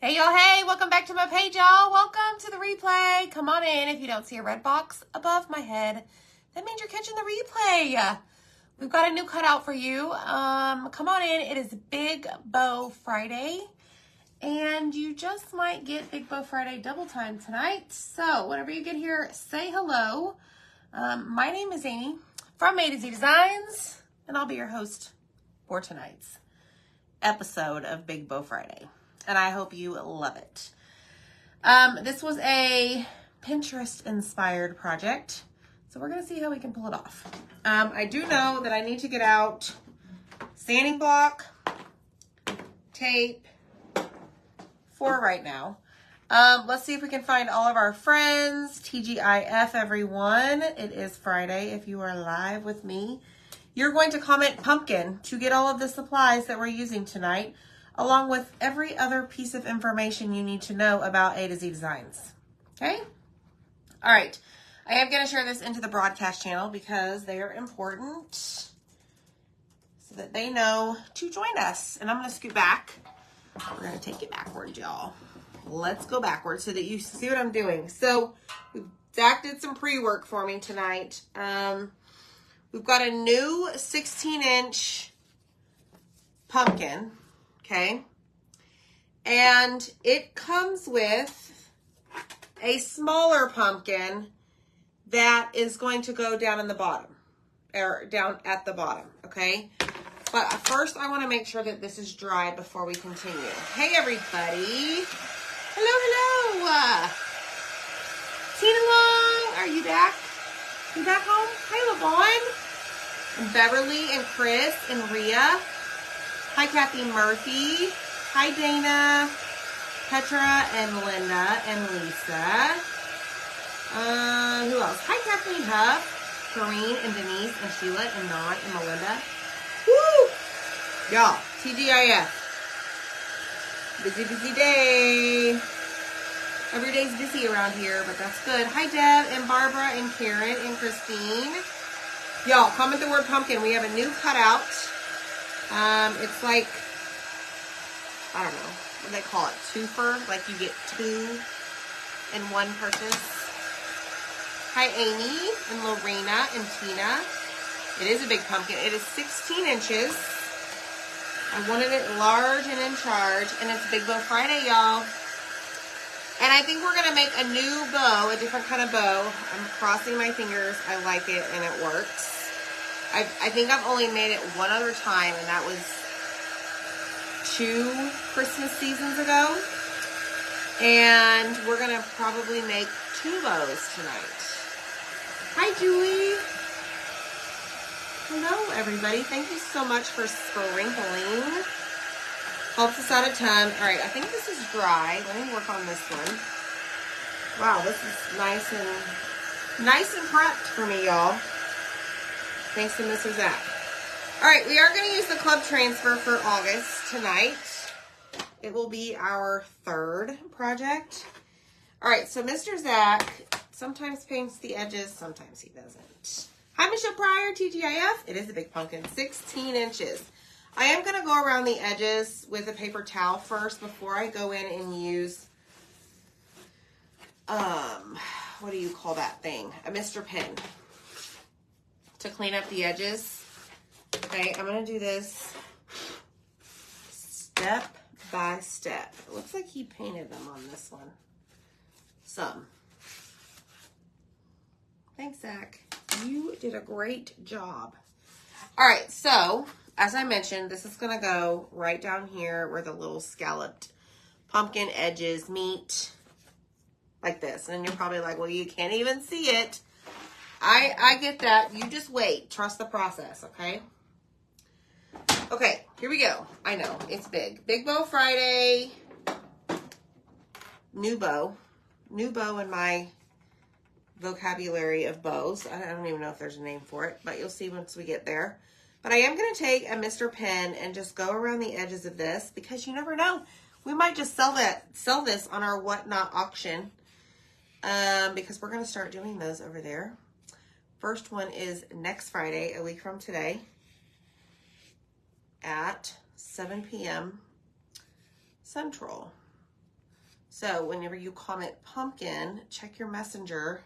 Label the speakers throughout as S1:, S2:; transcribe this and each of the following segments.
S1: Hey y'all, hey, welcome back to my page, y'all. Welcome to the replay. Come on in. If you don't see a red box above my head, that means you're catching the replay. We've got a new cutout for you. Come on in. It is Big Bow Friday, and you just might get Big Bow Friday double time tonight. So whenever you get here, say hello. My name is Amy from A to Z Designs, and I'll be your host for tonight's episode of Big Bow Friday. And I hope you love it. This was a Pinterest-inspired project, so we're going to see how we can pull it off. I do know that I need to get out sanding block, tape, for right now. Let's see if we can find all of our friends. TGIF, everyone. It is Friday. If you are live with me, you're going to comment pumpkin to get all of the supplies that we're using tonight, along with every other piece of information you need to know about A to Z Designs. Okay? All right. I am going to share this into the broadcast channel because they are important so that they know to join us. And I'm going to scoot back. We're going to take it backwards, y'all. Let's go backwards so that you see what I'm doing. So Zach did some pre-work for me tonight. We've got a new 16-inch pumpkin. Okay, and it comes with a smaller pumpkin that is going to go down in the bottom, or down at the bottom, okay? But first I want to make sure that this is dry before we continue. Hey everybody. Hello. Tina Long, are you back? You back home? Hi, LaVon. And Beverly and Chris and Rhea. Hi, Kathy Murphy. Hi, Dana, Petra, and Linda, and Lisa. Who else? Hi, Kathleen Huff, Corrine, and Denise, and Sheila, and Nod, and Melinda. Woo! Y'all, TGIF. Busy day. Every day's busy around here, but that's good. Hi, Deb, and Barbara, and Karen, and Christine. Y'all, comment the word pumpkin. We have a new cutout. It's like, I don't know, what do they call it? Twofer? Like you get two in one purchase. Hi, Amy and Lorena and Tina. It is a big pumpkin. It is 16 inches. I wanted it large and in charge, and it's Big Bow Friday, y'all. And I think we're going to make a new bow, a different kind of bow. I'm crossing my fingers. I like it, and it works. I think I've only made it one other time, and that was 2 Christmas seasons ago. And we're going to probably make 2 bows tonight. Hi, Julie. Hello, everybody. Thank you so much for sprinkling. Helps us out a ton. All right, I think this is dry. Let me work on this one. Wow, this is nice and prepped for me, y'all. Thanks to Mr. Zach. All right, we are going to use the club transfer for August tonight. It will be our 3rd project. All right, so Mr. Zach sometimes paints the edges, sometimes he doesn't. Hi, Michelle Pryor, TGIF. It is a big pumpkin, 16 inches. I am going to go around the edges with a paper towel first before I go in and use, what do you call that thing? A Mr. Pen. To clean up the edges. Okay, I'm going to do this step by step. It looks like he painted them on this one. Some. Thanks, Zach. You did a great job. All right, so as I mentioned, this is going to go right down here where the little scalloped pumpkin edges meet, like this. And you're probably like, well, you can't even see it. I get that. You just wait. Trust the process, okay? Okay, here we go. I know, it's big. Big Bow Friday. New bow. New bow in my vocabulary of bows. I don't even know if there's a name for it, but you'll see once we get there. But I am going to take a Mr. Pen and just go around the edges of this because you never know. We might just sell this on our Whatnot auction because we're going to start doing those over there. First one is next Friday, a week from today, at 7 p.m. Central. So whenever you comment pumpkin, check your messenger.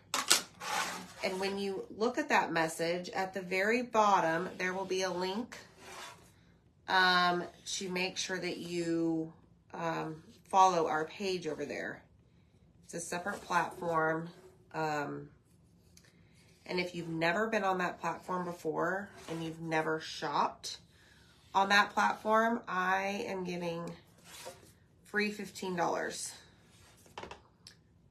S1: And when you look at that message, at the very bottom, there will be a link to make sure that you follow our page over there. It's a separate platform. And if you've never been on that platform before and you've never shopped on that platform, I am giving free $15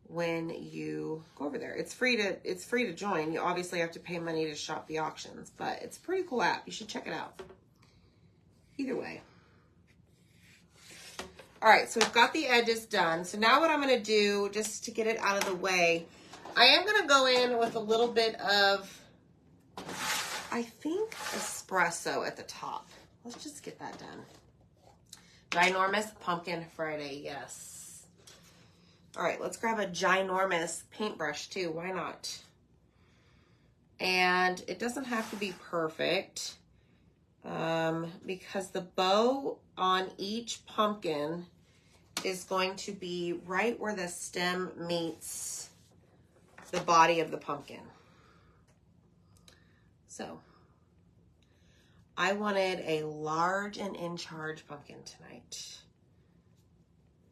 S1: when you go over there. It's free to join. You obviously have to pay money to shop the auctions, but it's a pretty cool app. You should check it out. Either way. All right, so we've got the edges done. So now what I'm going to do, just to get it out of the way, I am going to go in with a little bit of, I think, espresso at the top. Let's just get that done. Ginormous Pumpkin Friday, yes. All right, let's grab a ginormous paintbrush too. Why not? And it doesn't have to be perfect because the bow on each pumpkin is going to be right where the stem meets the body of the pumpkin. So I wanted a large and in charge pumpkin tonight.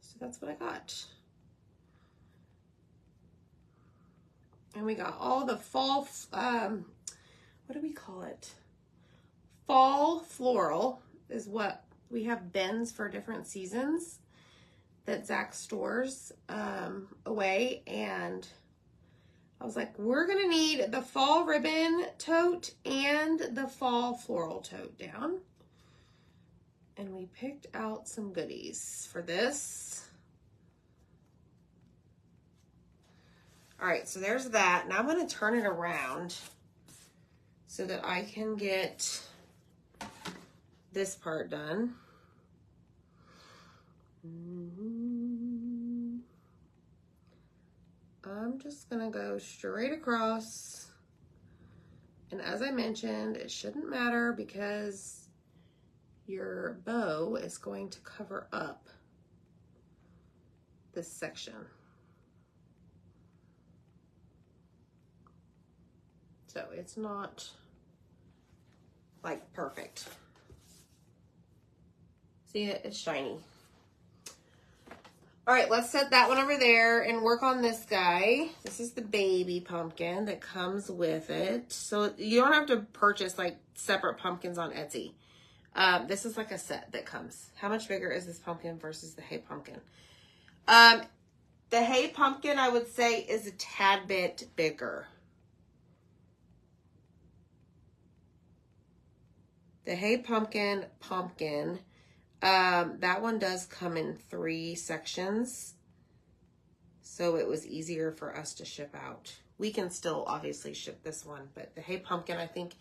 S1: So that's what I got. And we got all the fall, what do we call it? Fall floral is what we have bins for different seasons that Zach stores away. And I was like, we're going to need the fall ribbon tote and the fall floral tote down. And we picked out some goodies for this. All right, so there's that. Now I'm going to turn it around so that I can get this part done. I'm just going to go straight across. And as I mentioned, it shouldn't matter because your bow is going to cover up this section. So it's not like perfect. See it? It's shiny. All right, let's set that one over there and work on this guy. This is the baby pumpkin that comes with it. So you don't have to purchase like separate pumpkins on Etsy. This is like a set that comes. How much bigger is this pumpkin versus the hay pumpkin? The hay pumpkin, I would say, is a tad bit bigger. The hay pumpkin, that one does come in 3 sections. So it was easier for us to ship out. We can still obviously ship this one, but the hay pumpkin, I think,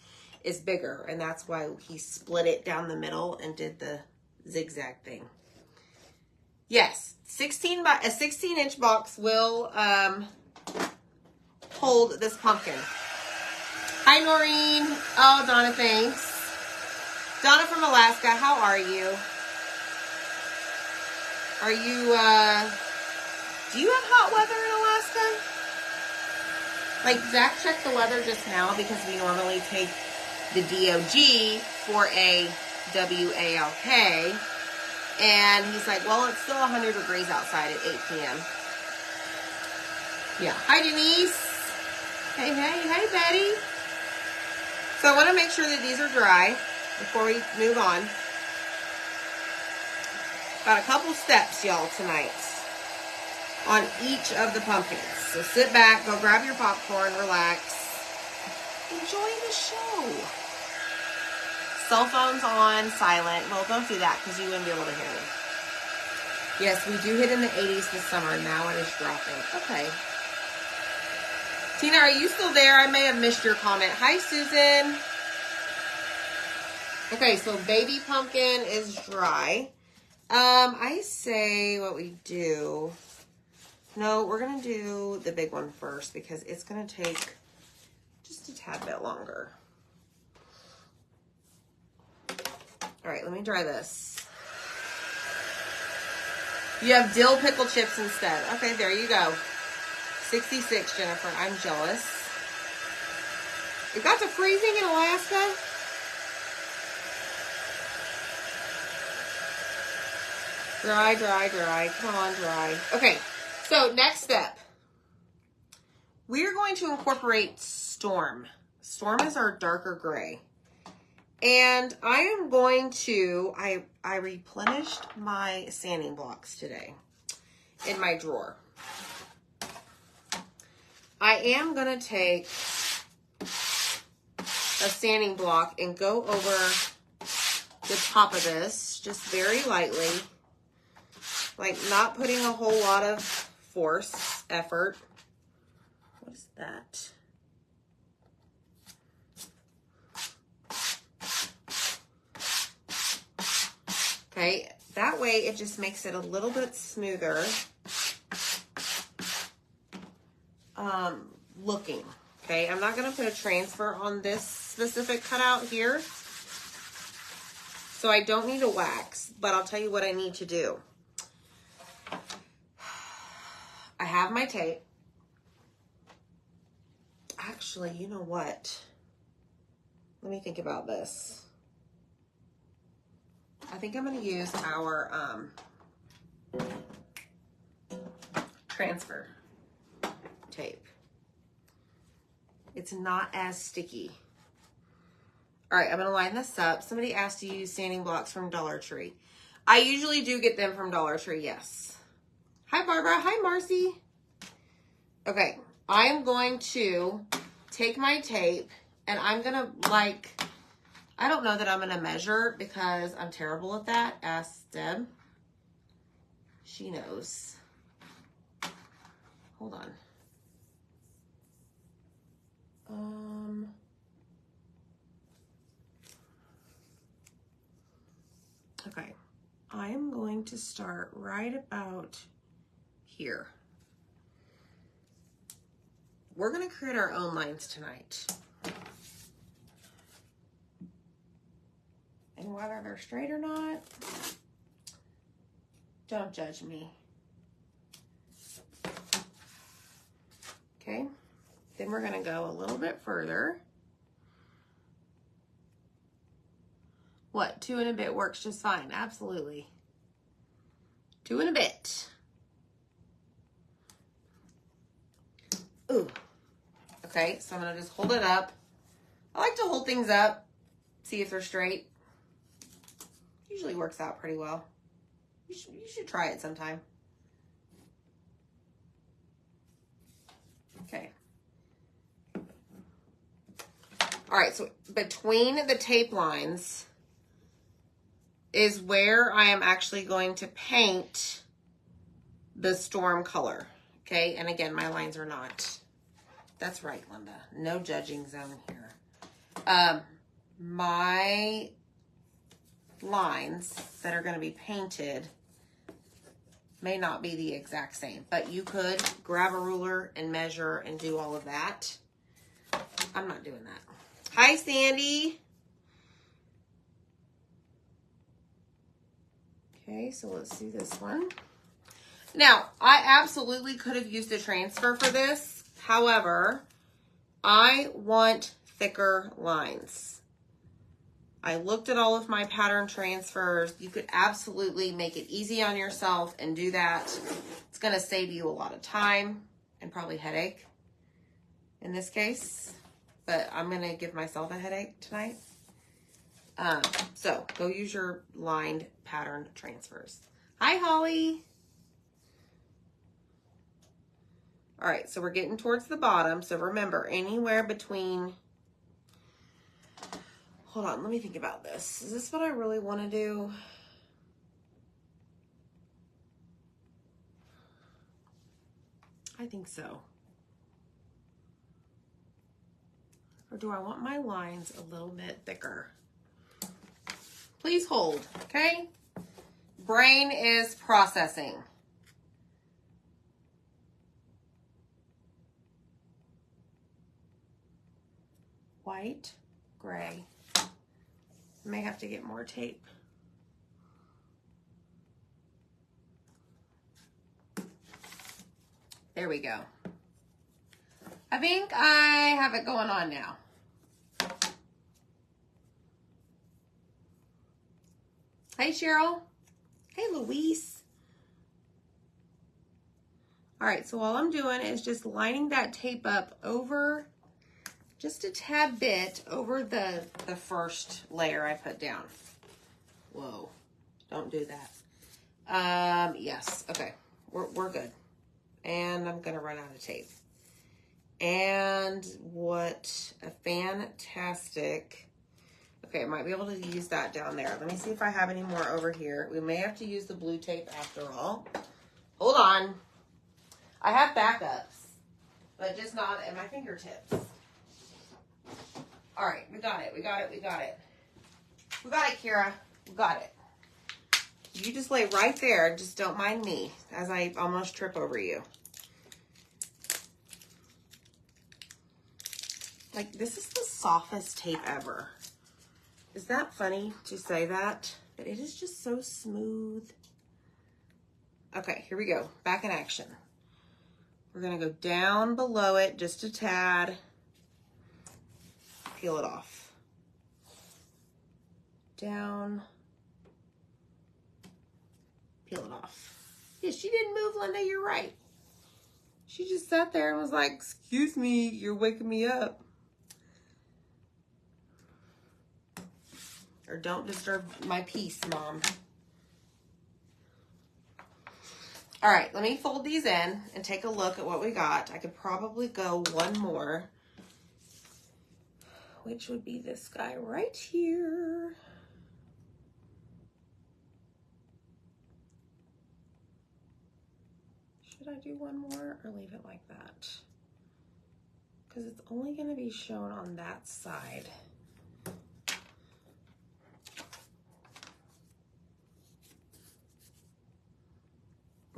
S1: is bigger. And that's why he split it down the middle and did the zigzag thing. Yes, a 16-inch box will hold this pumpkin. Hi, Noreen. Oh, Donna, thanks. Donna from Alaska, how are you? Are you, do you have hot weather in Alaska? Like, Zach checked the weather just now because we normally take the DOG for a WALK. And he's like, well, it's still 100 degrees outside at 8 p.m. Yeah. Hi, Denise. Hey, Betty. So I want to make sure that these are dry before we move on. Got a couple steps, y'all, tonight on each of the pumpkins. So sit back, go grab your popcorn, relax. Enjoy the show. Cell phones on, silent. Well, don't do that because you wouldn't be able to hear me. Yes, we do hit in the 80s this summer. Now it is dropping. Okay. Tina, are you still there? I may have missed your comment. Hi, Susan. Okay, so baby pumpkin is dry. I say what we do. No, we're going to do the big one first because it's going to take just a tad bit longer. All right, let me dry this. You have dill pickle chips instead. Okay, there you go. 66, Jennifer. I'm jealous. It got to freezing in Alaska. Dry, dry, dry. Come on, dry. Okay, so next step. We're going to incorporate Storm. Storm is our darker gray. And I am going to, I replenished my sanding blocks today in my drawer. I am going to take a sanding block and go over the top of this just very lightly. Like not putting a whole lot of force, effort. What is that? Okay, that way it just makes it a little bit smoother looking. Okay, I'm not going to put a transfer on this specific cutout here. So I don't need a wax, but I'll tell you what I need to do. I have my tape. Actually, you know what? Let me think about this. I think I'm going to use our transfer tape. It's not as sticky. All right, I'm going to line this up. Somebody asked to use sanding blocks from Dollar Tree. I usually do get them from Dollar Tree, yes. Hi, Barbara. Hi, Marcy. Okay, I am going to take my tape and I'm going to like... I don't know that I'm going to measure because I'm terrible at that. Ask Deb. She knows. Hold on. Okay. I am going to start right about here. We're going to create our own lines tonight. And whether they're straight or not, don't judge me. Okay, then we're gonna go a little bit further. What, 2 and a bit works just fine, absolutely. 2 and a bit. Ooh, okay, so I'm gonna just hold it up. I like to hold things up, see if they're straight. Usually works out pretty well. You should try it sometime. Okay. All right, so between the tape lines is where I am actually going to paint the Storm color. Okay, and again, my lines are not. That's right, Linda. No judging zone here. My lines that are going to be painted may not be the exact same, but you could grab a ruler and measure and do all of that. I'm not doing that. Hi, Sandy. Okay, so let's do this one. Now, I absolutely could have used a transfer for this. However, I want thicker lines. I looked at all of my pattern transfers. You could absolutely make it easy on yourself and do that. It's going to save you a lot of time and probably headache in this case. But I'm going to give myself a headache tonight. So go use your lined pattern transfers. Hi, Holly. All right, so we're getting towards the bottom. So remember, anywhere between... Hold on, let me think about this. Is this what I really want to do? I think so. Or do I want my lines a little bit thicker? Please hold, okay? Brain is processing. White, gray. May have to get more tape. There we go. I think I have it going on now. Hey, Cheryl. Hey, Luis. All right, so all I'm doing is just lining that tape up over, just a tad bit over the first layer I put down. Whoa, don't do that. Yes, okay, we're good. And I'm gonna run out of tape. And what a fantastic, okay, I might be able to use that down there. Let me see if I have any more over here. We may have to use the blue tape after all. Hold on. I have backups, but just not at my fingertips. All right, we got it, we got it, we got it. We got it, Kira, we got it. You just lay right there, just don't mind me as I almost trip over you. Like, this is the softest tape ever. Is that funny to say that? But it is just so smooth. Okay, here we go. Back in action. We're gonna go down below it just a tad. Peel it off. Down. Peel it off. Yeah, she didn't move, Linda, you're right. She just sat there and was like, excuse me, you're waking me up. Or don't disturb my peace, Mom. All right, let me fold these in and take a look at what we got. I could probably go one more, which would be this guy right here. Should I do one more or leave it like that? Because it's only going to be shown on that side.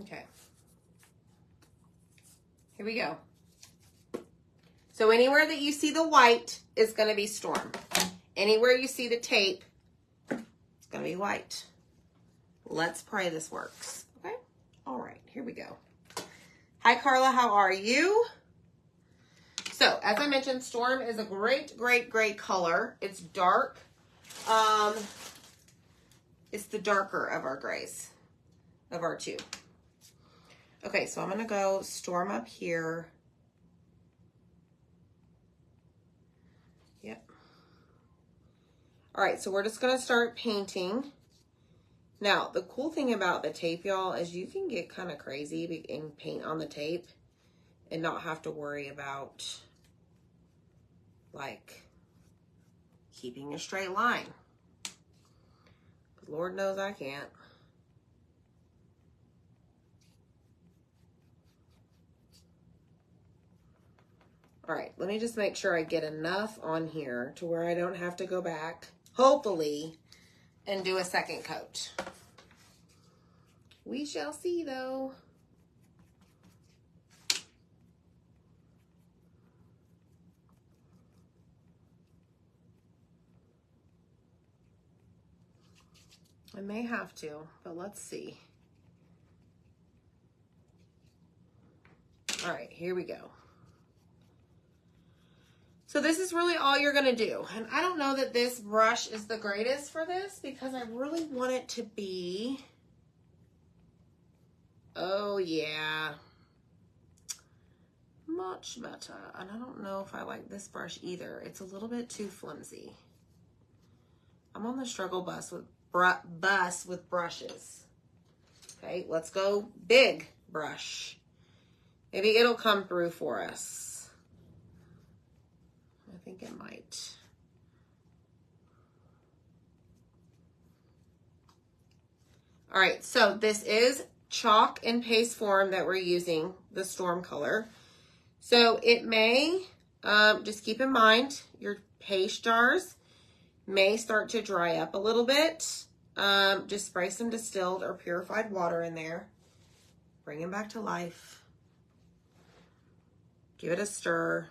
S1: Okay. Here we go. So anywhere that you see the white is going to be Storm. Anywhere you see the tape, it's going to be white. Let's pray this works. Okay? All right, here we go. Hi, Carla. How are you? So, as I mentioned, Storm is a great, great, great color. It's dark. It's the darker of our grays, of our two. Okay, so I'm going to go Storm up here. Yep. All right, so we're just going to start painting. Now, the cool thing about the tape, y'all, is you can get kind of crazy and paint on the tape and not have to worry about, like, keeping a straight line. But Lord knows I can't. All right, let me just make sure I get enough on here to where I don't have to go back, hopefully, and do a second coat. We shall see, though. I may have to, but let's see. All right, here we go. So this is really all you're gonna do. And I don't know that this brush is the greatest for this because I really want it to be, oh yeah, much better. And I don't know if I like this brush either. It's a little bit too flimsy. I'm on the struggle bus with brushes. Okay, let's go big brush. Maybe it'll come through for us. I think it might. All right, so this is chalk and paste form that we're using, the Storm color. So it may, just keep in mind, your paste jars may start to dry up a little bit. Just spray some distilled or purified water in there. Bring them back to life. Give it a stir.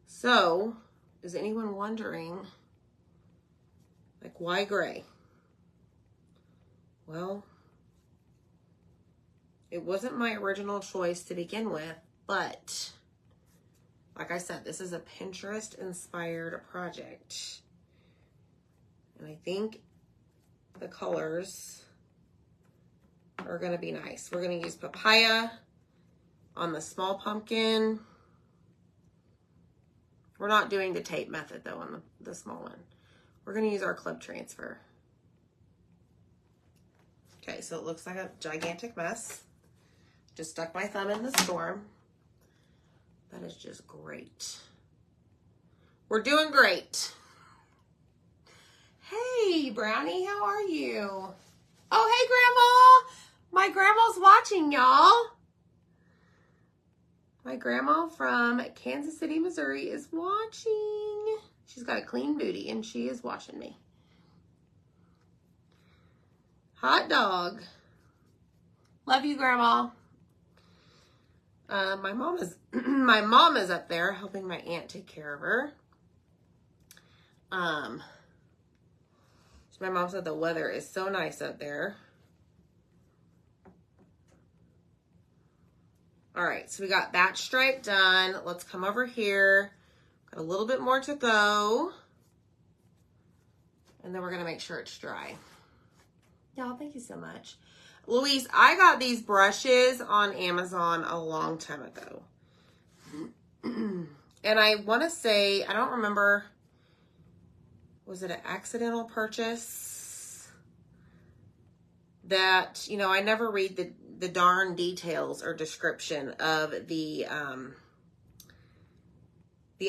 S1: So, is anyone wondering, like, why gray? well, it wasn't my original choice to begin with, but like I said, this is a Pinterest inspired project. And I think the colors are going to be nice. We're going to use papaya on the small pumpkin. We're not doing the tape method though on the small one. We're going to use our clip transfer. Okay, so it looks like a gigantic mess. Just stuck my thumb in the storm. That is just great. We're doing great. Hey, Brownie, how are you? Oh, hey, Grandma. My grandma's watching, y'all. My grandma from Kansas City, Missouri is watching. She's got a clean booty, and she is watching me. Hot dog. Love you, Grandma. My mom is up there helping my aunt take care of her. So my mom said the weather is so nice up there. All right, so we got that stripe done. Let's come over here. Got a little bit more to go. And then we're gonna make sure it's dry. Y'all, thank you so much. Louise, I got these brushes on Amazon a long time ago. And I want to say, I don't remember, was it an accidental purchase? That, you know, I never read the darn details or description of the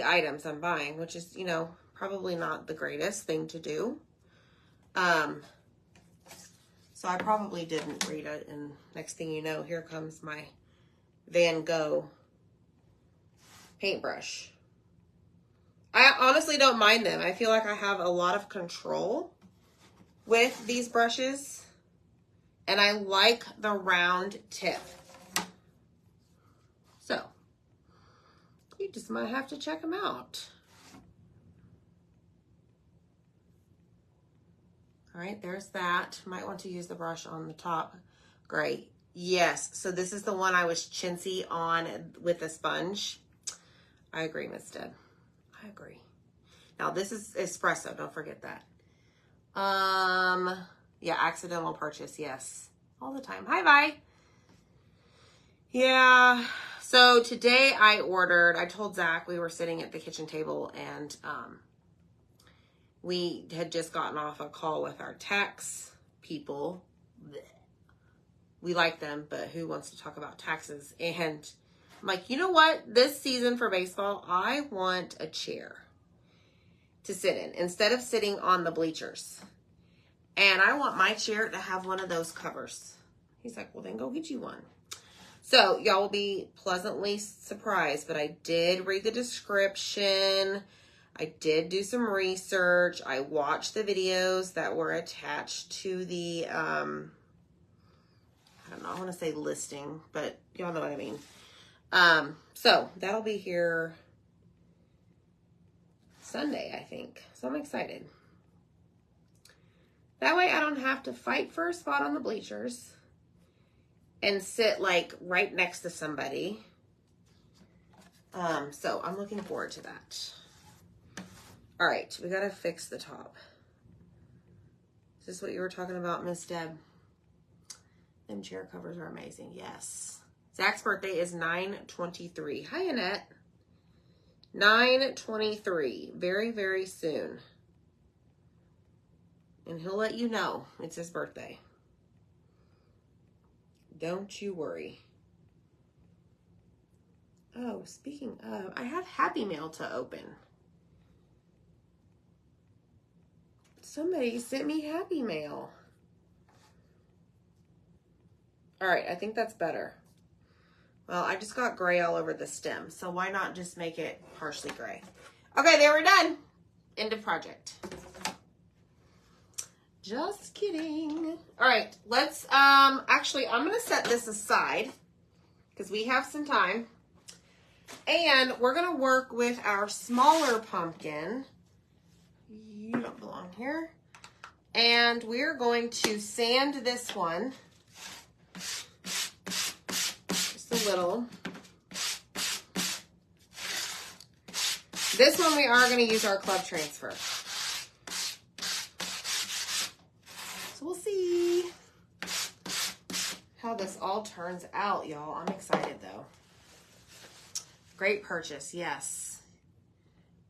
S1: items I'm buying, which is, you know, probably not the greatest thing to do. So I probably didn't read it, and next thing you know, here comes my Van Gogh paintbrush. I honestly don't mind them. I feel like I have a lot of control with these brushes, and I like the round tip. So, you just might have to check them out. All right, there's that. Might want to use the brush on the top. Great. Yes, so this is the one I was chintzy on with the sponge. I agree, Miss Deb. I agree. Now, this is espresso. Don't forget that. Yeah, accidental purchase. Yes, all the time. Hi, Vi. Yeah, so today I told Zach we were sitting at the kitchen table, and we had just gotten off a call with our tax people. We like them, but who wants to talk about taxes? And I'm like, you know what? This season for baseball, I want a chair to sit in instead of sitting on the bleachers. And I want my chair to have one of those covers. He's like, well, then go get you one. So y'all will be pleasantly surprised, but I did read the description. I did do some research. I watched the videos that were attached to the, I don't know, I want to say listing, but y'all know what I mean. So that'll be here Sunday, I think. So I'm excited. That way I don't have to fight for a spot on the bleachers and sit like right next to somebody. So I'm looking forward to that. All right, we gotta fix the top. Is this what you were talking about, Miss Deb? Them chair covers are amazing. Yes. Zach's birthday is 9/23. Hi, Annette. 9/23. Very, very soon. And he'll let you know it's his birthday. Don't you worry. Oh, speaking of, I have Happy Mail to open. Somebody sent me Happy Mail. All right, I think that's better. Well, I just got gray all over the stem, so why not just make it partially gray? Okay, they were done. End of project. Just kidding. All right, let's, actually, I'm going to set this aside because we have some time. And we're going to work with our smaller pumpkin. You don't belong here. And we're going to sand this one. Just a little. This one we are going to use our club transfer. So we'll see how this all turns out, y'all. I'm excited though. Great purchase, yes.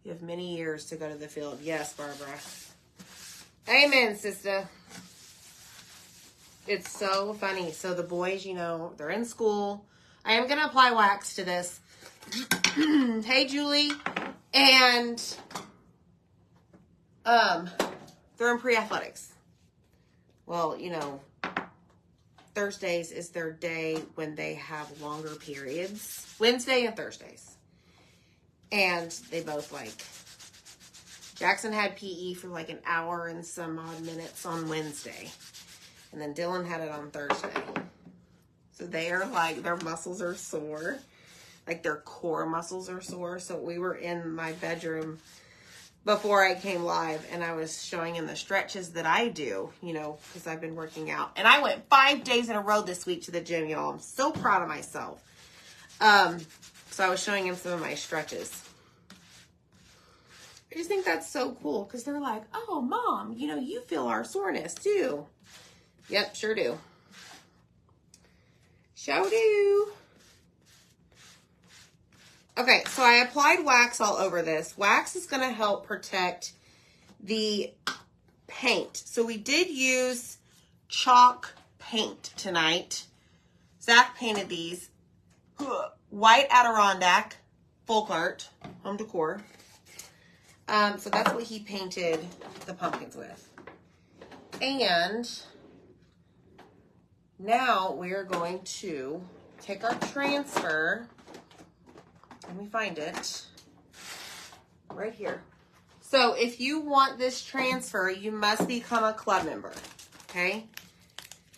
S1: You have many years to go to the field. Yes, Barbara. Amen, sister. It's so funny. So the boys, you know, they're in school. I am going to apply wax to this. Hey, Julie. And they're in pre-athletics. Well, you know, Thursdays is their day when they have longer periods. Wednesday and Thursdays. And they both like, Jackson had PE for like an hour and some odd minutes on Wednesday. And then Dylan had it on Thursday. So they are like, their muscles are sore. Like their core muscles are sore. So we were in my bedroom before I came live and I was showing him the stretches that I do, you know, because I've been working out. And I went 5 days in a row this week to the gym, y'all. I'm so proud of myself. So I was showing him some of my stretches. I just think that's so cool because they're like, oh, Mom, you know, you feel our soreness too. Yep, sure do. Sure do. Okay, so I applied wax all over this. Wax is going to help protect the paint. So we did use chalk paint tonight. Zach painted these. White Adirondack, Folklart, Home Decor. So that's what he painted the pumpkins with. And now we're going to take our transfer. Let me find it. Right here. So if you want this transfer, you must become a club member. Okay?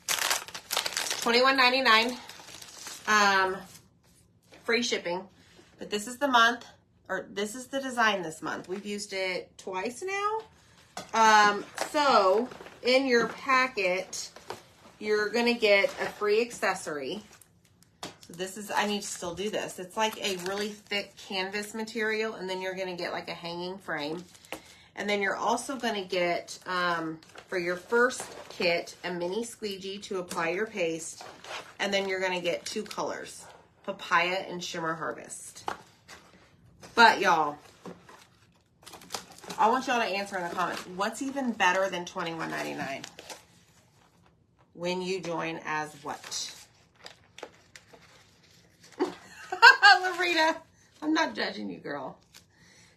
S1: $21.99. Free shipping. But this is the month, or this is the design this month. We've used it twice now. So in your packet, you're going to get a free accessory. So this is, I need to still do this. It's like a really thick canvas material, and then you're going to get like a hanging frame. And then you're also going to get, for your first kit, a mini squeegee to apply your paste. And then you're going to get 2 colors, Papaya and Shimmer Harvest. But y'all, I want y'all to answer in the comments, what's even better than $21.99 when you join as what? Larita, I'm not judging you, girl.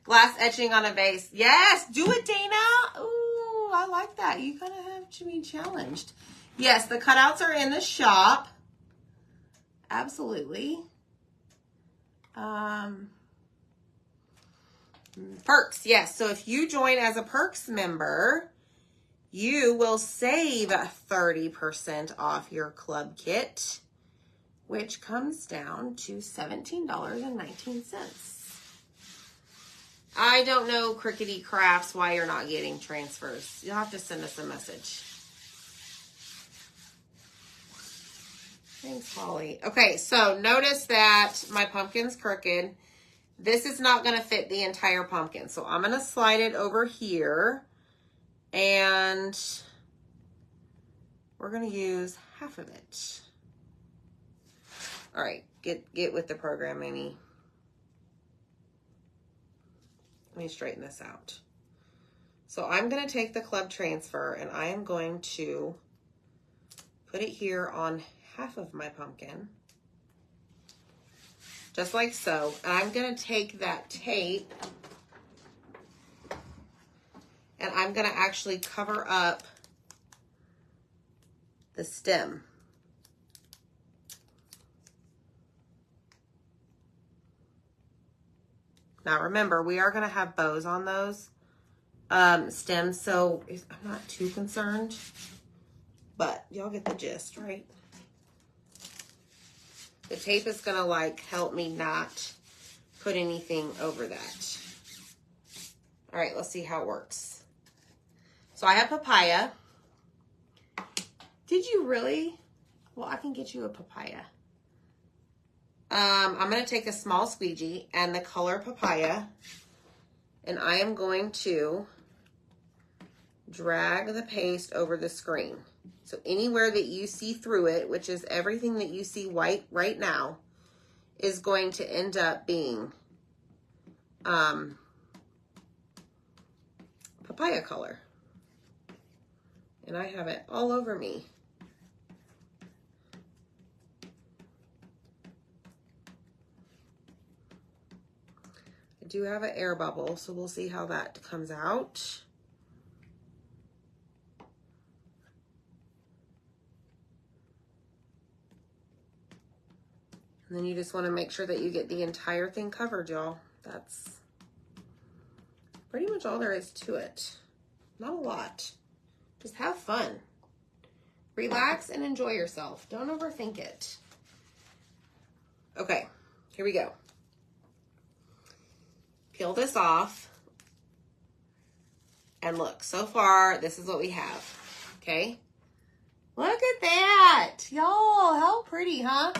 S1: Glass etching on a vase. Yes, do it, Dana. Ooh, I like that. You kind of have to be challenged. Yes, the cutouts are in the shop. Absolutely. Perks, yes. So if you join as a Perks member, you will save 30% off your club kit, which comes down to $17.19. I don't know, Crickety Crafts, why you're not getting transfers. You'll have to send us a message. Thanks, Holly. Okay, so notice that my pumpkin's crooked. This is not going to fit the entire pumpkin. So I'm going to slide it over here. And we're going to use half of it. All right, get with the program, Amy. Let me straighten this out. So I'm going to take the club transfer and I am going to put it here on half of my pumpkin. Just like so. And I'm going to take that tape and I'm going to actually cover up the stem. Now remember, we are going to have bows on those stems, so I'm not too concerned, but y'all get the gist, right? The tape is going to like help me not put anything over that. All right, let's see how it works. So I have papaya. Did you really? Well, I can get you a papaya. I'm going to take a small squeegee and the color papaya, and I am going to drag the paste over the screen. So anywhere that you see through it, which is everything that you see white right now, is going to end up being papaya color. And I have it all over me. I do have an air bubble, so we'll see how that comes out. And then you just want to make sure that you get the entire thing covered, y'all. That's pretty much all there is to it. Not a lot. Just have fun. Relax and enjoy yourself. Don't overthink it. Okay, here we go. Peel this off. And look, so far, this is what we have. Okay? Look at that. Y'all, how pretty, huh?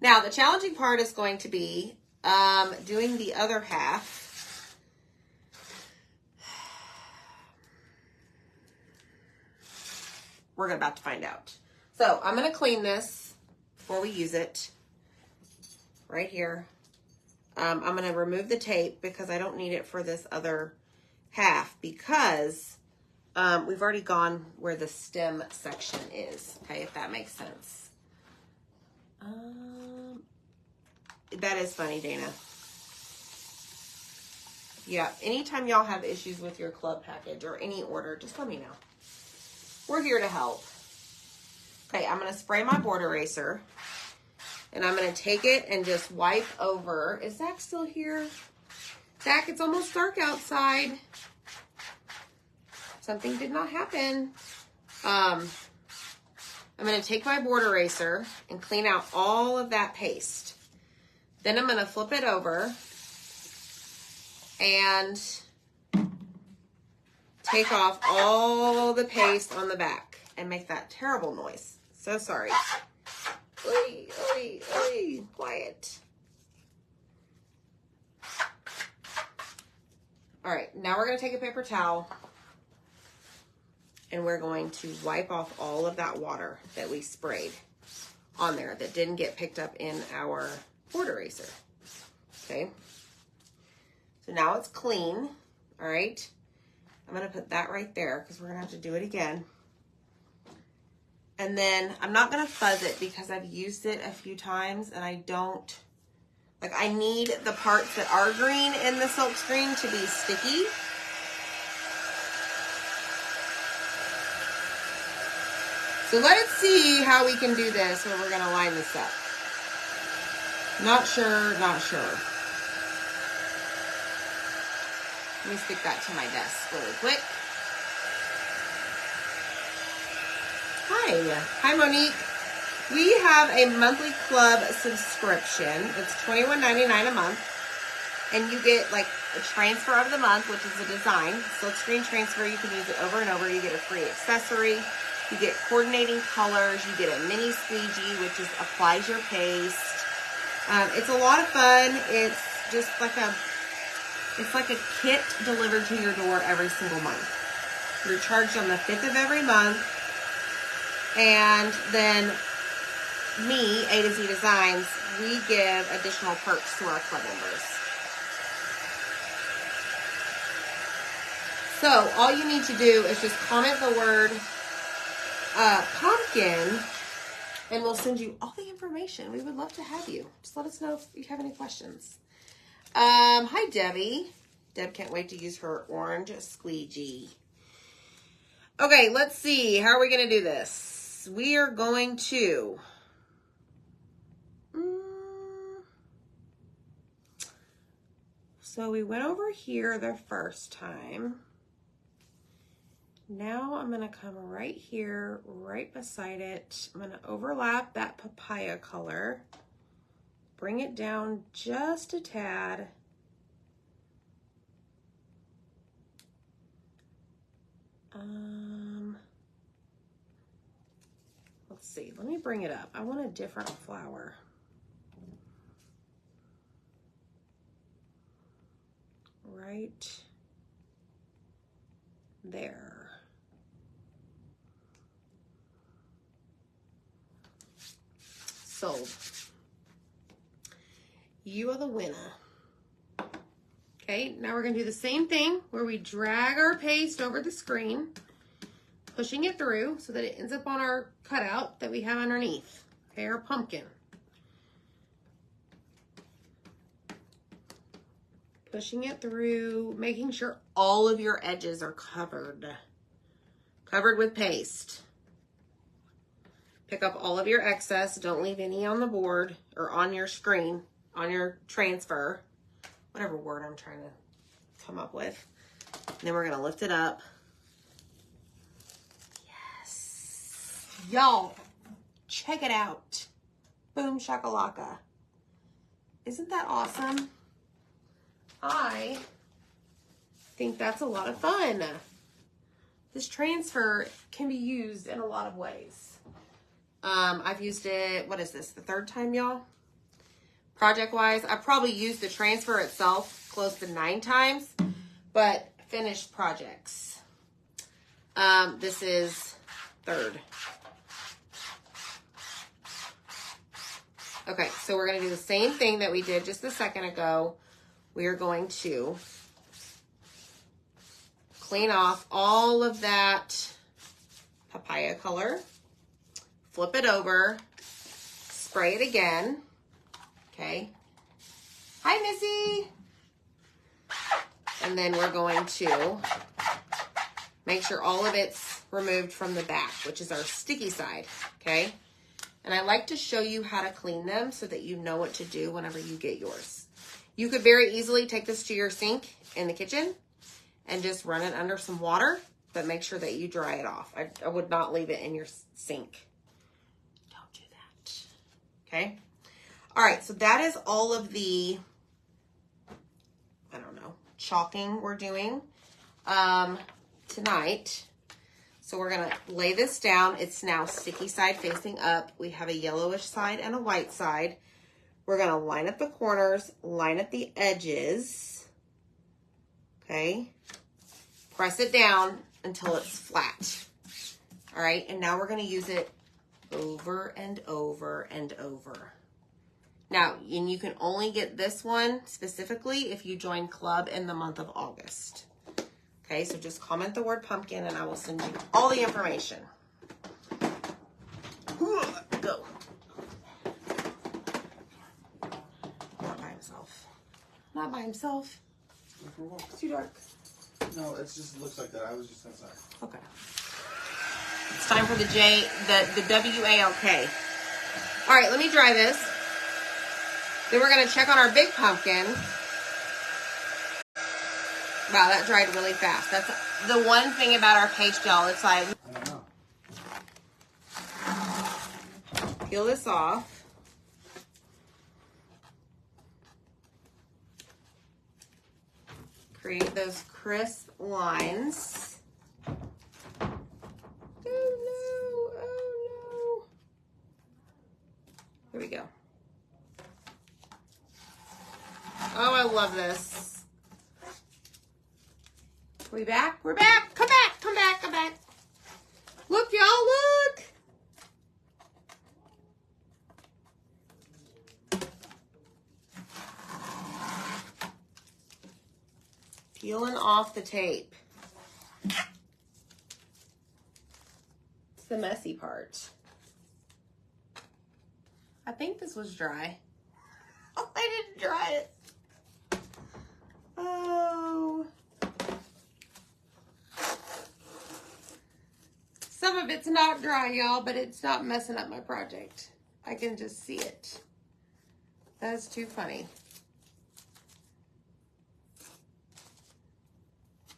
S1: Now, the challenging part is going to be doing the other half. We're about to find out. So, I'm going to clean this before we use it. Right here. I'm going to remove the tape because I don't need it for this other half because we've already gone where the stem section is. Okay, if that makes sense. That is funny, Dana. Yeah, anytime y'all have issues with your club package or any order, just let me know. We're here to help. Okay, I'm going to spray my board eraser. And I'm going to take it and just wipe over. Is Zach still here? Zach, it's almost dark outside. Something did not happen. I'm going to take my board eraser and clean out all of that paste. Then I'm going to flip it over and take off all the paste on the back and make that terrible noise. So sorry. Oy, oy, oy, quiet. All right, now we're going to take a paper towel and we're going to wipe off all of that water that we sprayed on there that didn't get picked up in our board eraser. Okay. So now it's clean. All right. I'm going to put that right there because we're going to have to do it again. And then I'm not going to fuzz it because I've used it a few times and I don't, like I need the parts that are green in the silk screen to be sticky. So let's see how we can do this when we're going to line this up. Not sure, not sure. Let me stick that to my desk really quick. Hi Monique. We have a monthly club subscription. It's $21.99 a month. And you get like a transfer of the month, which is a design. Silkscreen transfer, you can use it over and over. You get a free accessory. You get coordinating colors. You get a mini squeegee, which is applies your paste. It's a lot of fun. It's just like a kit delivered to your door every single month. You're charged on the 5th of every month. And then me, A to Z Designs, we give additional perks to our club members. So all you need to do is just comment the word pumpkin and we'll send you all the information. We would love to have you. Just let us know if you have any questions. Hi, Debbie. Deb can't wait to use her orange squeegee. Okay, let's see. How are we going to do this? We are going to... So we went over here the first time. Now I'm going to come right here, right beside it. I'm going to overlap that papaya color. Bring it down just a tad. Let's see, let me bring it up. I want a different flower. Right there. Sold. You are the winner. Okay, now we're gonna do the same thing where we drag our paste over the screen, pushing it through so that it ends up on our cutout that we have underneath, okay, our pumpkin. Pushing it through, making sure all of your edges are covered with paste. Pick up all of your excess, don't leave any on the board or on your screen, on your transfer, whatever word I'm trying to come up with. And then we're gonna lift it up. Yes. Y'all, check it out. Boom shakalaka. Isn't that awesome? I think that's a lot of fun. This transfer can be used in a lot of ways. I've used it, what is this, the third time, y'all? Project-wise, I've probably used the transfer itself close to 9 times, but finished projects. This is third. Okay, so we're gonna do the same thing that we did just a second ago. We are going to clean off all of that papaya color, flip it over, spray it again, okay? Hi, Missy. And then we're going to make sure all of it's removed from the back, which is our sticky side, okay? And I like to show you how to clean them so that you know what to do whenever you get yours. You could very easily take this to your sink in the kitchen and just run it under some water, but make sure that you dry it off. I would not leave it in your sink. Don't do that. Okay? All right, so that is all of the, I don't know, chalking we're doing tonight. So we're gonna lay this down. It's now sticky side facing up. We have a yellowish side and a white side. We're gonna line up the corners, line up the edges, okay? Press it down until it's flat. All right, and now we're gonna use it over and over and over. Now, and you can only get this one specifically if you join club in the month of August. Okay, so just comment the word pumpkin and I will send you all the information. Go. Not by himself. Not by himself. It's too dark.
S2: No, it just looks like that. I was just outside.
S1: Okay. It's time for the WALK. All right, let me dry this. Then we're going to check on our big pumpkin. Wow, that dried really fast. That's the one thing about our paste, y'all. It's like,
S2: I don't know.
S1: peel this off. Create those crisp lines. Oh no, oh no. Here we go. Oh, I love this. Are we back? We're back. Come back, come back, come back. Look, y'all, look. Peeling off the tape. It's the messy part. I think this was dry. Oh, I didn't dry it. Oh. Some of it's not dry, y'all, but it's not messing up my project. I can just see it. That's too funny.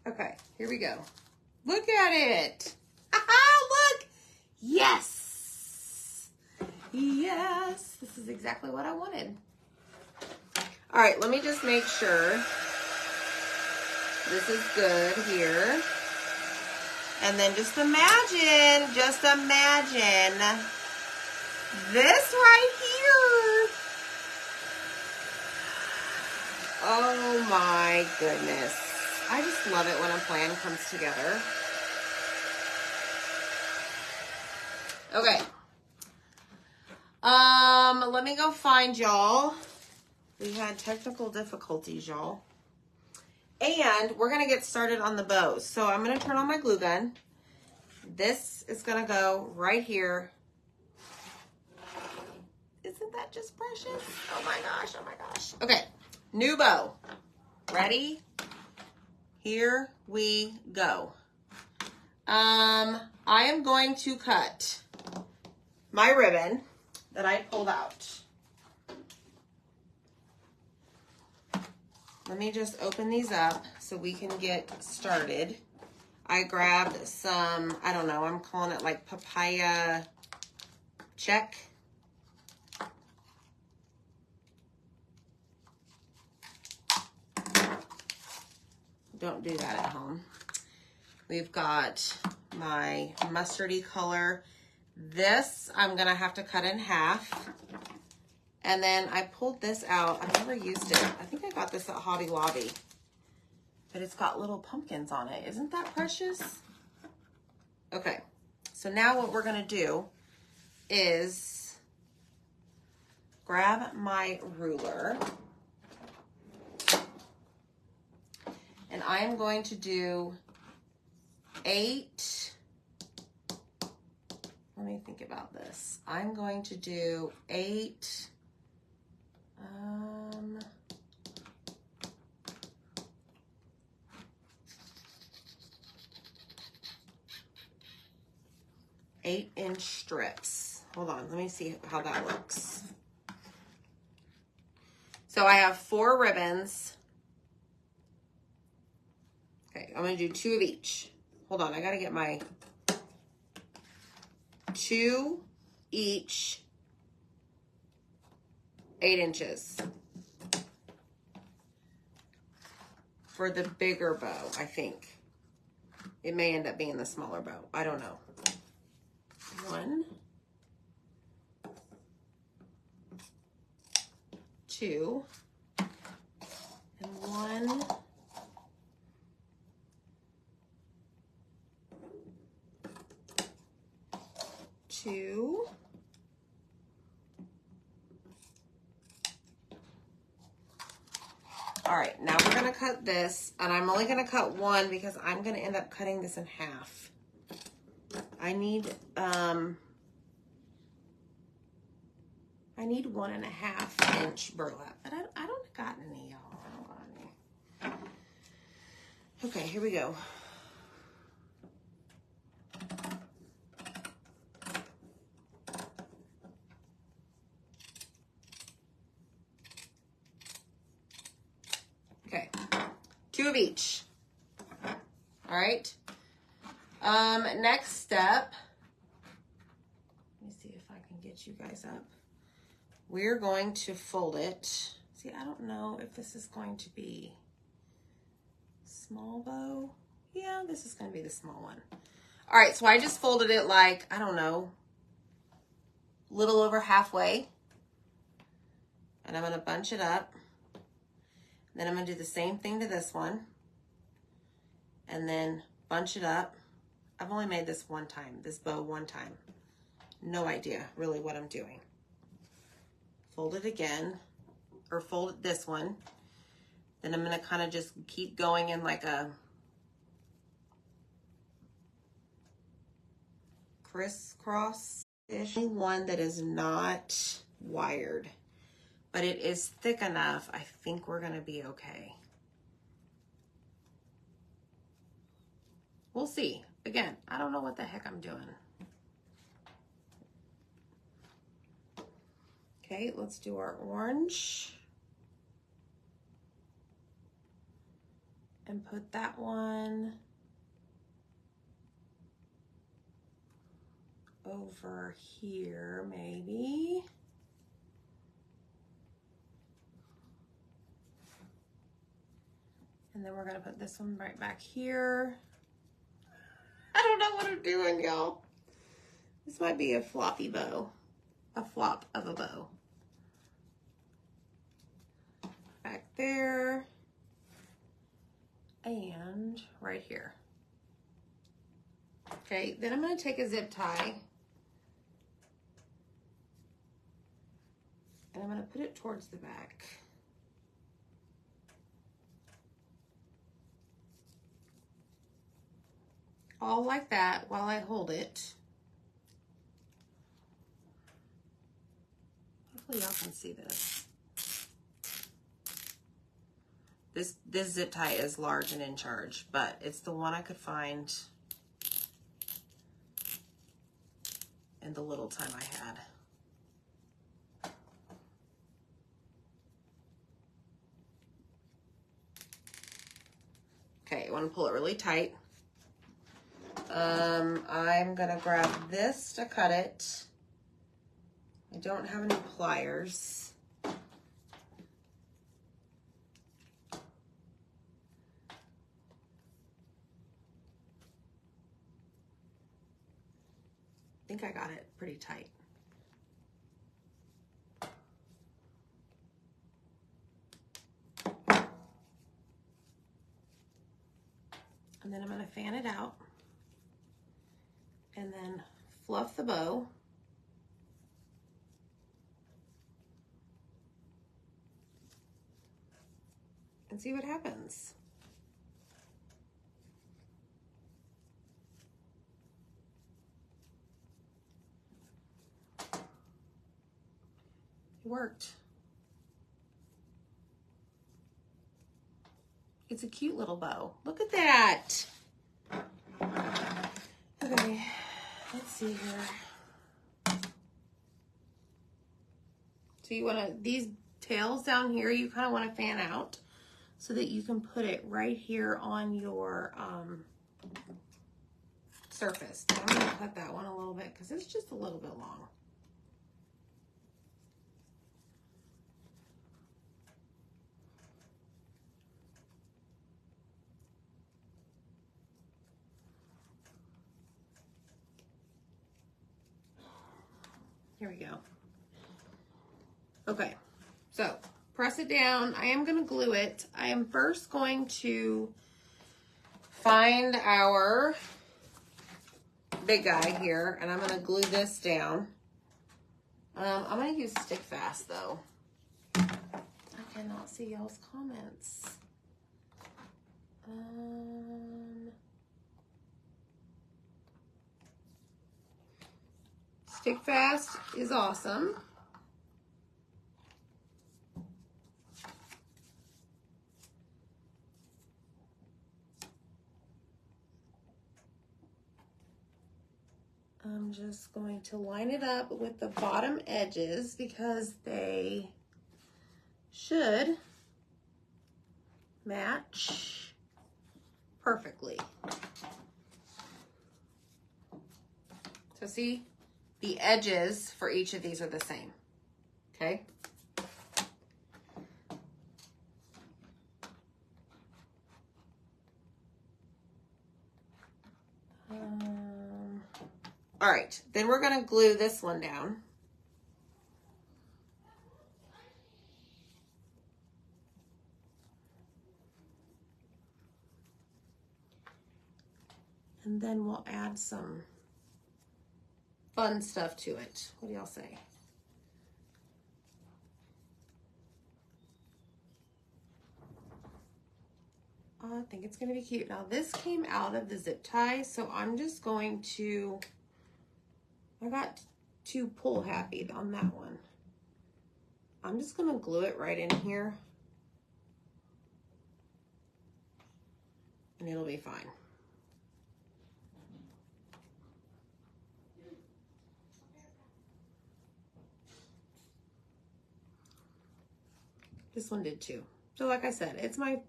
S1: Okay, here we go. Look at it. Look. Yes. Yes. This is exactly what I wanted. All right, let me just make sure this is good here. And then just imagine this right here. Oh my goodness. I just love it when a plan comes together. Okay. Let me go find y'all. We had technical difficulties, y'all. And we're gonna get started on the bows. So I'm gonna turn on my glue gun. This is gonna go right here. Isn't that just precious? Oh my gosh, oh my gosh. Okay, new bow. Ready? Here we go. I am going to cut my ribbon that I pulled out. Let me just open these up so we can get started. I grabbed some, I don't know, I'm calling it like papaya check. Don't do that at home. We've got my mustardy color. This I'm gonna have to cut in half. And then I pulled this out. I've never used it. I think I got this at Hobby Lobby. But it's got little pumpkins on it. Isn't that precious? Okay, so now what we're gonna do is grab my ruler. And I am going to do 8. Let me think about this. I'm going to do 8. 8-inch strips. Hold on, let me see how that looks. So I have 4 ribbons. Okay, I'm gonna do 2 of each. Hold on, I gotta get my 2 each, 8 inches. For the bigger bow, I think. It may end up being the smaller bow. I don't know. 1, 2, and 1, 2, all right, now we're gonna cut this, and I'm only gonna cut 1 because I'm gonna end up cutting this in half. I need 1.5 inch burlap, but I don't got any, y'all. I don't got any. Okay, here we go. Okay, 2 of each. All right. Next step. Let me see if I can get you guys up. We're going to fold it. See, I don't know if this is going to be small bow. Yeah, this is going to be the small one. All right, so I just folded it like, I don't know, little over halfway. And I'm going to bunch it up. Then I'm going to do the same thing to this one. And then bunch it up. I've only made this one time, this bow one time. No idea really what I'm doing. Fold it again, or fold this one. Then I'm going to kind of just keep going in like a crisscross-ish. One that is not wired, but it is thick enough. I think we're going to be okay. We'll see. Again, I don't know what the heck I'm doing. Okay, let's do our orange. And put that one over here, maybe. And then we're gonna put this one right back here. I don't know what I'm doing, y'all. This might be a floppy bow. A flop of a bow. Back there. And right here. Okay, then I'm going to take a zip tie. And I'm going to put it towards the back. All like that while I hold it. Hopefully y'all can see this. This zip tie is large and in charge, but it's the one I could find in the little time I had. Okay, I want to pull it really tight. I'm gonna grab this to cut it. I don't have any pliers. I think I got it pretty tight. And then I'm gonna fan it out and then fluff the bow. And see what happens. It worked. It's a cute little bow. Look at that. Okay, let's see here. So you want to, these tails down here, you kind of want to fan out so that you can put it right here on your surface. I'm going to cut that one a little bit because it's just a little bit long. Here we go. Okay, so press it down. I am going to glue it. I am first going to find our big guy here, and I'm going to glue this down. I'm going to use Stick Fast, though. I cannot see y'all's comments. Stick Fast is awesome. I'm just going to line it up with the bottom edges because they should match perfectly. So see, the edges for each of these are the same, okay? All right, then we're gonna glue this one down. And then we'll add some fun stuff to it. What do y'all say? I think it's gonna be cute. Now this came out of the zip tie, so I'm just going to, I got too pull happy on that one. I'm just gonna glue it right in here and it'll be fine. This one did too. So like I said, it's my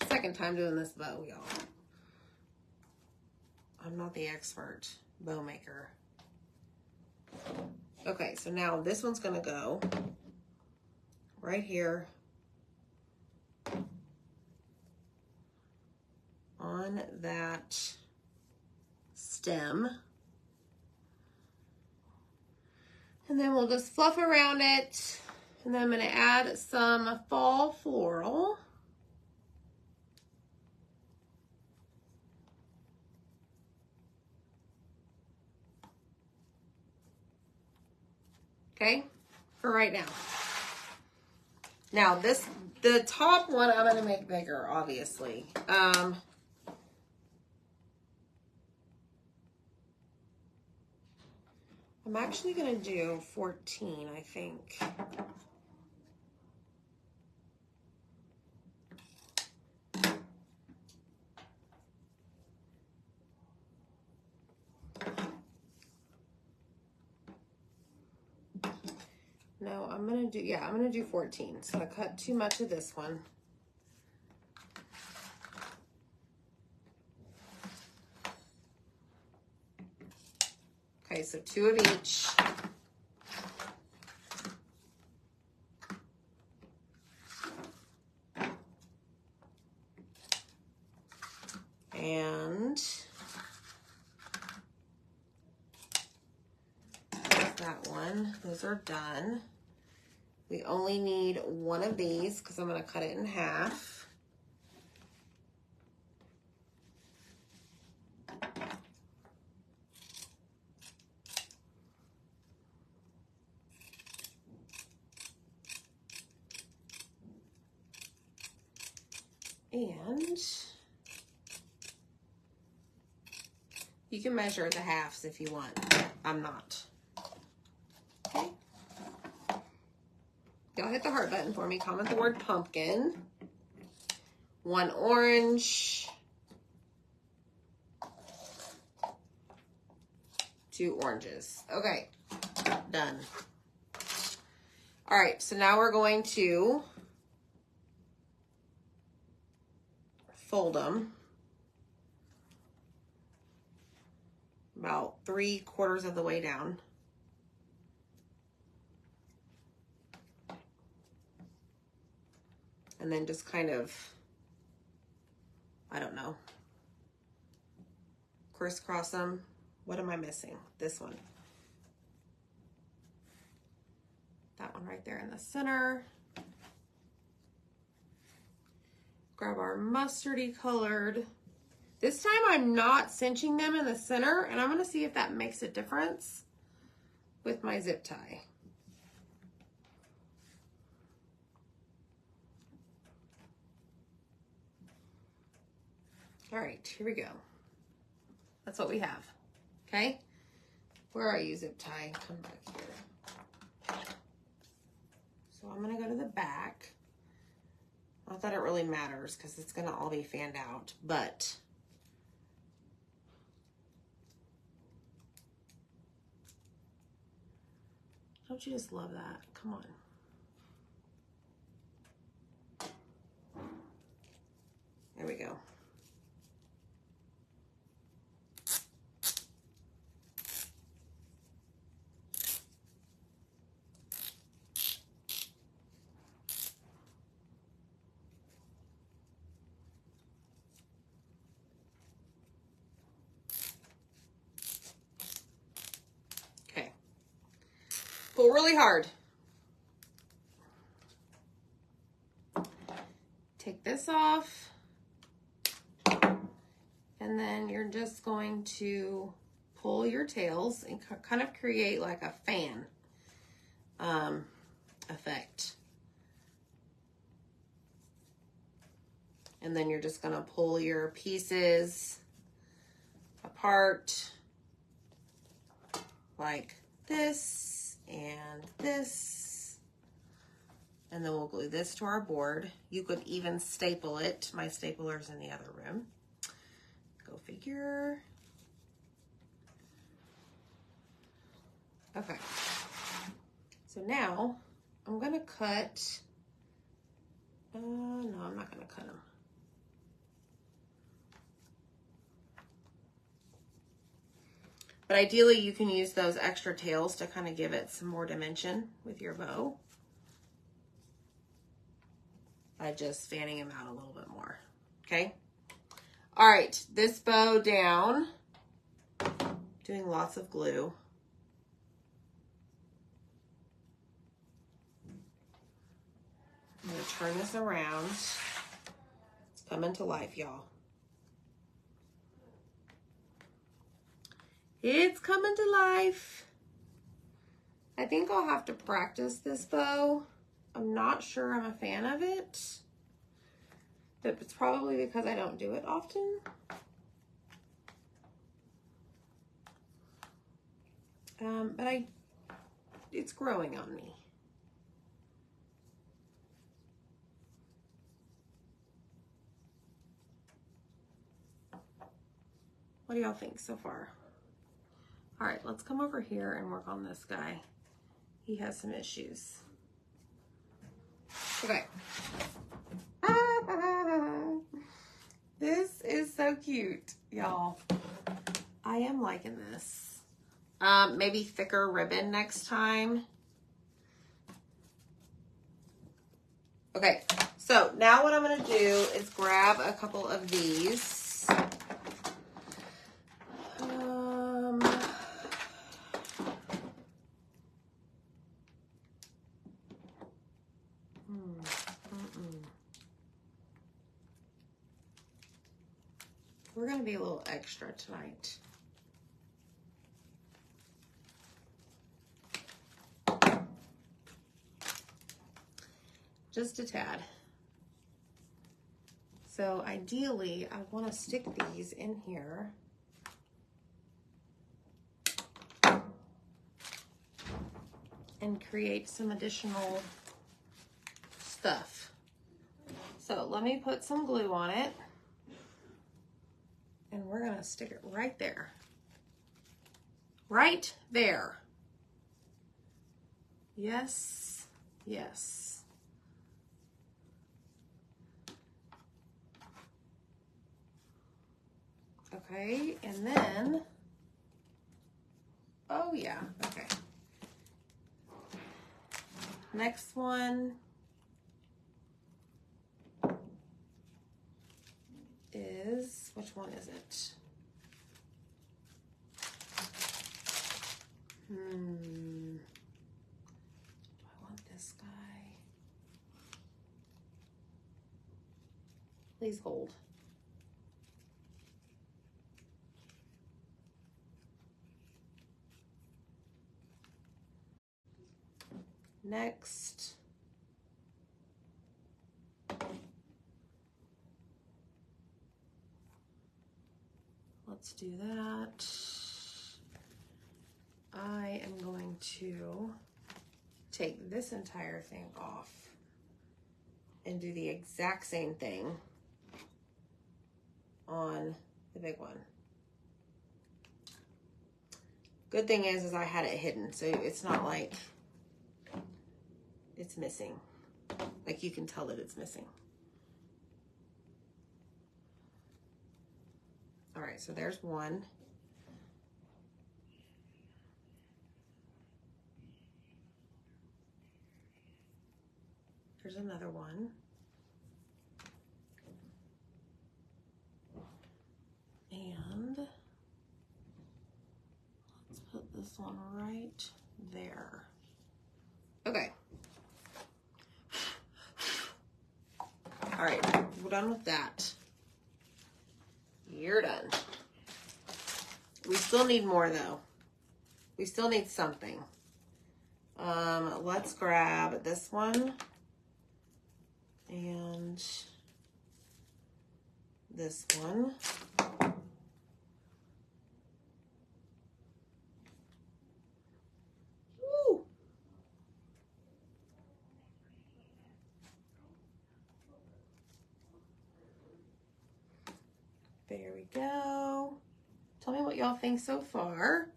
S1: second time doing this bow, y'all. I'm not the expert bow maker. Okay, so now this one's gonna go right here on that stem. And then we'll just fluff around it. And then I'm going to add some fall floral. Okay, for right now. Now the top one I'm going to make bigger, obviously. I'm actually going to do 14, I think. No, I'm going to do 14. So I cut too much of this one. Okay, so 2 of each. And that one. Those are done. We only need one of these because I'm going to cut it in half. And you can measure the halves if you want. I'm not. Okay. Y'all hit the heart button for me. Comment the word pumpkin. 1 orange. 2 oranges. Okay. Done. All right. So now we're going to fold them about 3/4 of the way down. And then just kind of, I don't know, crisscross them. What am I missing? This one. That one right there in the center. Grab our mustardy colored. This time I'm not cinching them in the center, and I'm going to see if that makes a difference with my zip tie. All right, here we go. That's what we have. Okay? Where are you, zip tie? Come back here. So I'm going to go to the back. Not that it really matters because it's going to all be fanned out, but don't you just love that? Come on. There we go. Pull really hard. Take this off. And then you're just going to pull your tails and kind of create like a fan effect. And then you're just going to pull your pieces apart like this. And this, and then we'll glue this to our board. You could even staple it. My stapler's in the other room. Go figure. Okay. So now I'm gonna cut. No, I'm not gonna cut them. But ideally, you can use those extra tails to kind of give it some more dimension with your bow by just fanning them out a little bit more, okay? All right, this bow down Doing lots of glue. I'm going to turn this around. It's coming to life, y'all. It's coming to life. I think I'll have to practice this bow. I'm not sure I'm a fan of it. But it's probably because I don't do it often. But it's growing on me. What do y'all think so far? All right, let's come over here and work on this guy. He has some issues. Okay. This is so cute, y'all. I am liking this. Maybe thicker ribbon next time. Okay, so now what I'm gonna do is grab a couple of these. We're gonna be a little extra tonight. Just a tad. So ideally, I want to stick these in here. And create some additional stuff. So let me put some glue on it. And we're gonna stick it right there. Right there. Yes, yes. Okay, and then, oh yeah, okay. Next one is, which one is it? Do I want this guy? Please hold. Next. Let's do that. I am going to take this entire thing off and do the exact same thing on the big one. Good thing is I had it hidden, so it's not like it's missing. Like you can tell that it's missing. All right, so there's one. There's another one. And let's put this one right there. Okay. All right, we're done with that. You're done. We still need more though. We still need something. Let's grab this one and this one. Woo. There we go. Tell me what y'all think so far.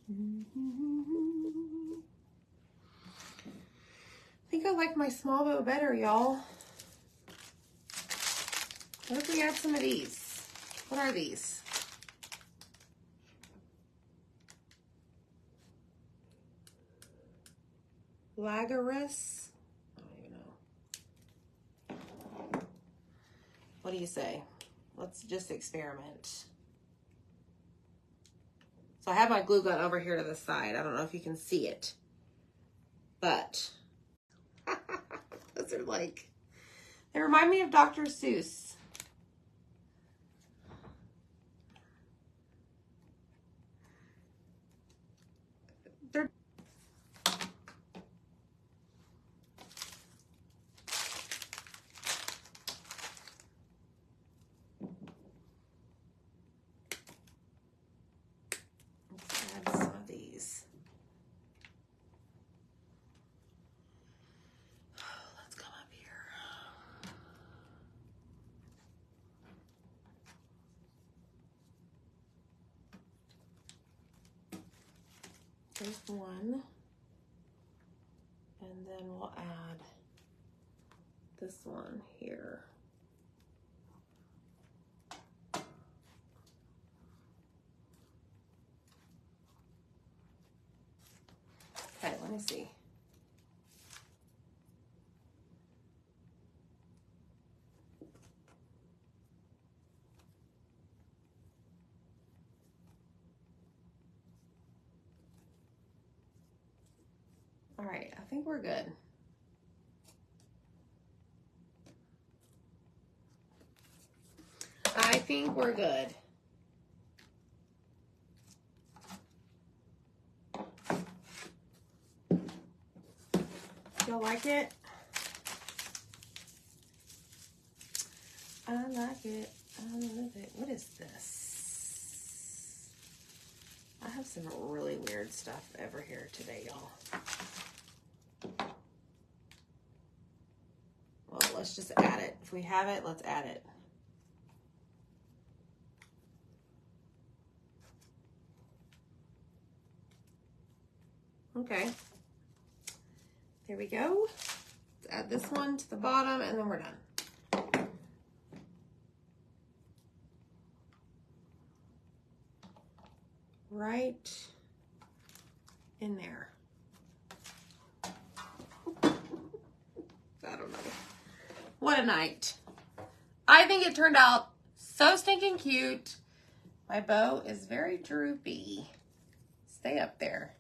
S1: I think I like my small bow better, y'all. What if we add some of these? What are these? Lagaris? I don't even know. What do you say? Let's just experiment. So I have my glue gun over here to the side. I don't know if you can see it, but those are like, they remind me of Dr. Seuss. They're add some of these. Let's come up here. There's one. And then we'll add this one here. Okay, let me see. All right, I think we're good. I think we're good. Y'all like it? I like it. I love it. What is this? I have some really weird stuff over here today, y'all. Well, let's just add it. If we have it, let's add it. Okay. There we go. Let's add this one to the bottom and then we're done. Right in there. I don't know. What a night. I think it turned out so stinking cute. My bow is very droopy. Stay up there.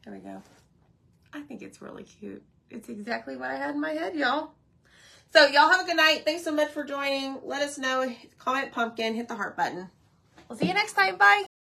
S1: There we go. I think it's really cute. It's exactly what I had in my head, y'all. So y'all have a good night. Thanks so much for joining. Let us know. Comment pumpkin. Hit the heart button. We'll see you next time. Bye.